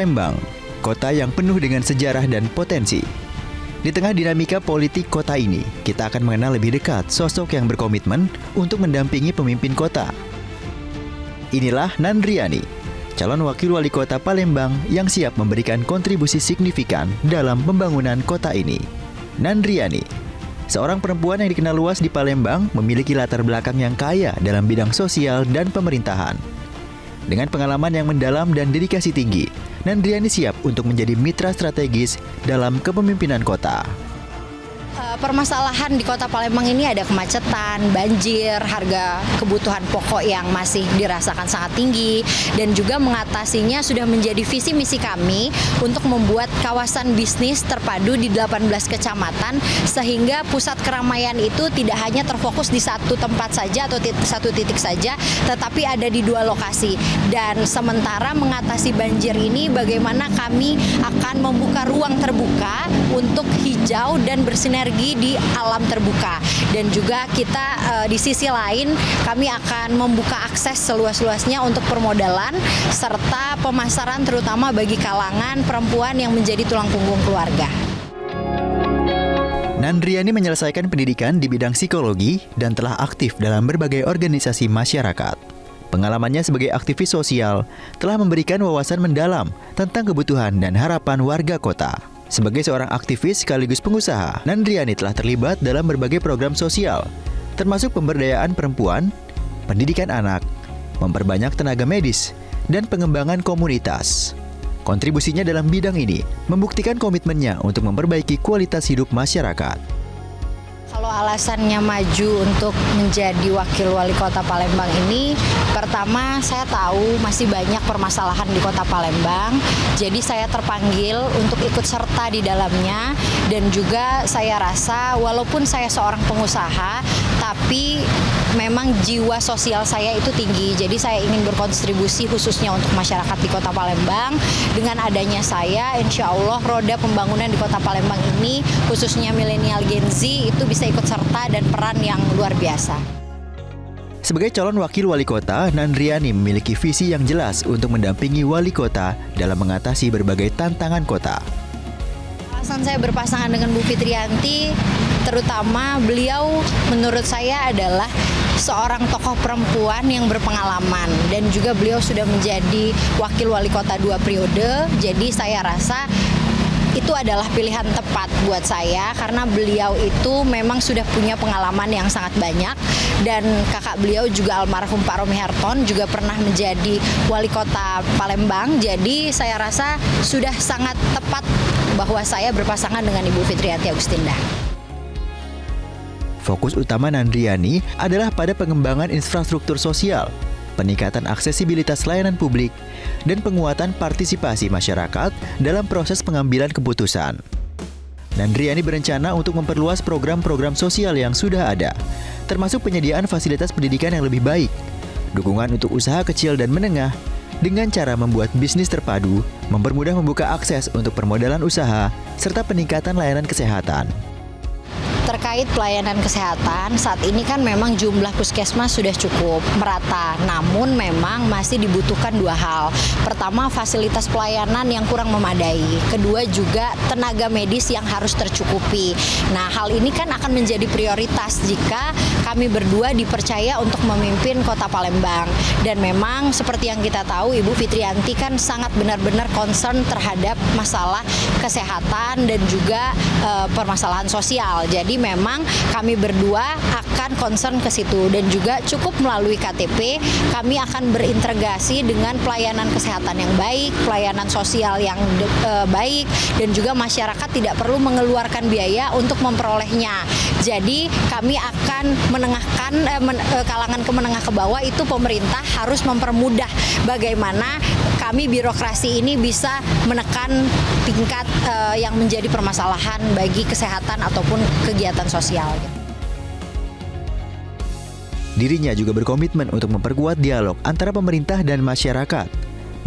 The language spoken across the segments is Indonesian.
Palembang, kota yang penuh dengan sejarah dan potensi. Di tengah dinamika politik kota ini, kita akan mengenal lebih dekat sosok yang berkomitmen untuk mendampingi pemimpin kota. Inilah Nandriani, calon wakil wali kota Palembang yang siap memberikan kontribusi signifikan dalam pembangunan kota ini. Nandriani, seorang perempuan yang dikenal luas di Palembang, memiliki latar belakang yang kaya dalam bidang sosial dan pemerintahan. Dengan pengalaman yang mendalam dan dedikasi tinggi, Nandriani siap untuk menjadi mitra strategis dalam kepemimpinan kota. Permasalahan di kota Palembang ini ada kemacetan, banjir, harga kebutuhan pokok yang masih dirasakan sangat tinggi, dan juga mengatasinya sudah menjadi visi misi kami untuk membuat kawasan bisnis terpadu di 18 kecamatan sehingga pusat keramaian itu tidak hanya terfokus di satu tempat saja atau satu titik saja, tetapi ada di 2 lokasi. Dan sementara mengatasi banjir ini, bagaimana kami akan membuka ruang terbuka untuk hijau dan bersinergi di alam terbuka, dan juga kita di sisi lain kami akan membuka akses seluas-luasnya untuk permodalan serta pemasaran terutama bagi kalangan perempuan yang menjadi tulang punggung keluarga. Nandriani menyelesaikan pendidikan di bidang psikologi dan telah aktif dalam berbagai organisasi masyarakat. Pengalamannya sebagai aktivis sosial telah memberikan wawasan mendalam tentang kebutuhan dan harapan warga kota. Sebagai seorang aktivis sekaligus pengusaha, Nandriani telah terlibat dalam berbagai program sosial, termasuk pemberdayaan perempuan, pendidikan anak, memperbanyak tenaga medis, dan pengembangan komunitas. Kontribusinya dalam bidang ini membuktikan komitmennya untuk memperbaiki kualitas hidup masyarakat. Kalau alasannya maju untuk menjadi wakil wali kota Palembang ini, pertama saya tahu masih banyak permasalahan di kota Palembang, jadi saya terpanggil untuk ikut serta di dalamnya, dan juga saya rasa walaupun saya seorang pengusaha, tapi memang jiwa sosial saya itu tinggi, jadi saya ingin berkontribusi khususnya untuk masyarakat di kota Palembang. Dengan adanya saya, insya Allah roda pembangunan di kota Palembang ini, khususnya milenial Gen Z, itu bisa ikut serta dan peran yang luar biasa. Sebagai calon wakil wali kota, Nandriani memiliki visi yang jelas untuk mendampingi wali kota dalam mengatasi berbagai tantangan kota. Alasan saya berpasangan dengan Bu Fitriyanti, terutama beliau menurut saya adalah seorang tokoh perempuan yang berpengalaman, dan juga beliau sudah menjadi wakil wali kota 2 periode, jadi saya rasa itu adalah pilihan tepat buat saya karena beliau itu memang sudah punya pengalaman yang sangat banyak, dan kakak beliau juga almarhum Pak Romi Harton juga pernah menjadi wali kota Palembang, jadi saya rasa sudah sangat tepat bahwa saya berpasangan dengan Ibu Fitriyanti Agustinda. Fokus utama Nandriani adalah pada pengembangan infrastruktur sosial, peningkatan aksesibilitas layanan publik, dan penguatan partisipasi masyarakat dalam proses pengambilan keputusan. Nandriani berencana untuk memperluas program-program sosial yang sudah ada, termasuk penyediaan fasilitas pendidikan yang lebih baik, dukungan untuk usaha kecil dan menengah, dengan cara membuat bisnis terpadu, mempermudah membuka akses untuk permodalan usaha, serta peningkatan layanan kesehatan. Terkait pelayanan kesehatan, saat ini kan memang jumlah puskesmas sudah cukup merata, namun memang masih dibutuhkan 2 hal. Pertama, fasilitas pelayanan yang kurang memadai. Kedua, juga tenaga medis yang harus tercukupi. Nah, hal ini kan akan menjadi prioritas jika kami berdua dipercaya untuk memimpin kota Palembang. Dan memang seperti yang kita tahu, Ibu Fitriyanti kan sangat benar-benar concern terhadap masalah kesehatan dan juga permasalahan sosial. Jadi memang kami berdua akan concern ke situ, dan juga cukup melalui KTP kami akan berintegrasi dengan pelayanan kesehatan yang baik, pelayanan sosial yang baik, dan juga masyarakat tidak perlu mengeluarkan biaya untuk memperolehnya. Jadi kami akan menengahkan kalangan ke menengah ke bawah itu pemerintah harus mempermudah bagaimana kami birokrasi ini bisa menekan tingkat yang menjadi permasalahan bagi kesehatan ataupun kegiatan sosial. Dirinya juga berkomitmen untuk memperkuat dialog antara pemerintah dan masyarakat,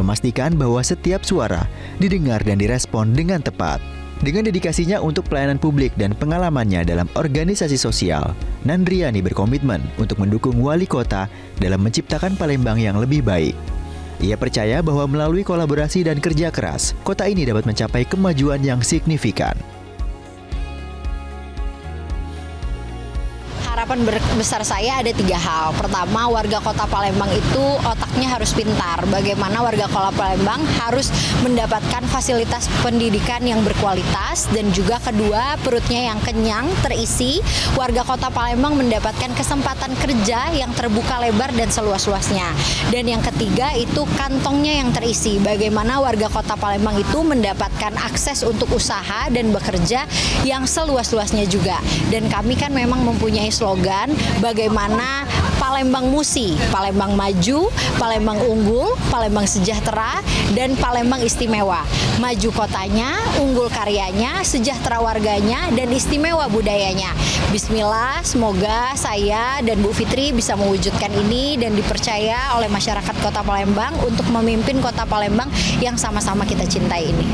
memastikan bahwa setiap suara didengar dan direspon dengan tepat. Dengan dedikasinya untuk pelayanan publik dan pengalamannya dalam organisasi sosial, Nandriani berkomitmen untuk mendukung wali kota dalam menciptakan Palembang yang lebih baik. Ia percaya bahwa melalui kolaborasi dan kerja keras, kota ini dapat mencapai kemajuan yang signifikan. Harapan besar saya ada 3 hal. Pertama, warga kota Palembang itu otaknya harus pintar. Bagaimana warga kota Palembang harus mendapatkan fasilitas pendidikan yang berkualitas. Dan juga kedua, perutnya yang kenyang, terisi. Warga kota Palembang mendapatkan kesempatan kerja yang terbuka lebar dan seluas-luasnya. Dan yang ketiga itu kantongnya yang terisi. Bagaimana warga kota Palembang itu mendapatkan akses untuk usaha dan bekerja yang seluas-luasnya juga. Dan kami kan memang mempunyai slogan bagaimana Palembang Musi, Palembang Maju, Palembang Unggul, Palembang Sejahtera, dan Palembang Istimewa. Maju kotanya, unggul karyanya, sejahtera warganya, dan istimewa budayanya. Bismillah, semoga saya dan Bu Fitri bisa mewujudkan ini dan dipercaya oleh masyarakat kota Palembang untuk memimpin kota Palembang yang sama-sama kita cintai ini.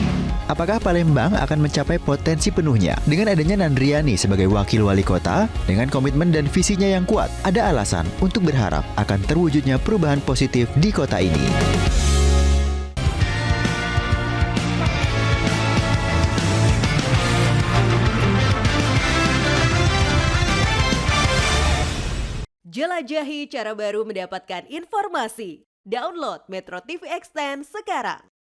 Apakah Palembang akan mencapai potensi penuhnya dengan adanya Nandriani sebagai wakil wali kota? Dengan komitmen dan visinya yang kuat, ada alasan untuk berharap akan terwujudnya perubahan positif di kota ini. Jelajahi cara baru mendapatkan informasi. Download Metro TV Extend sekarang.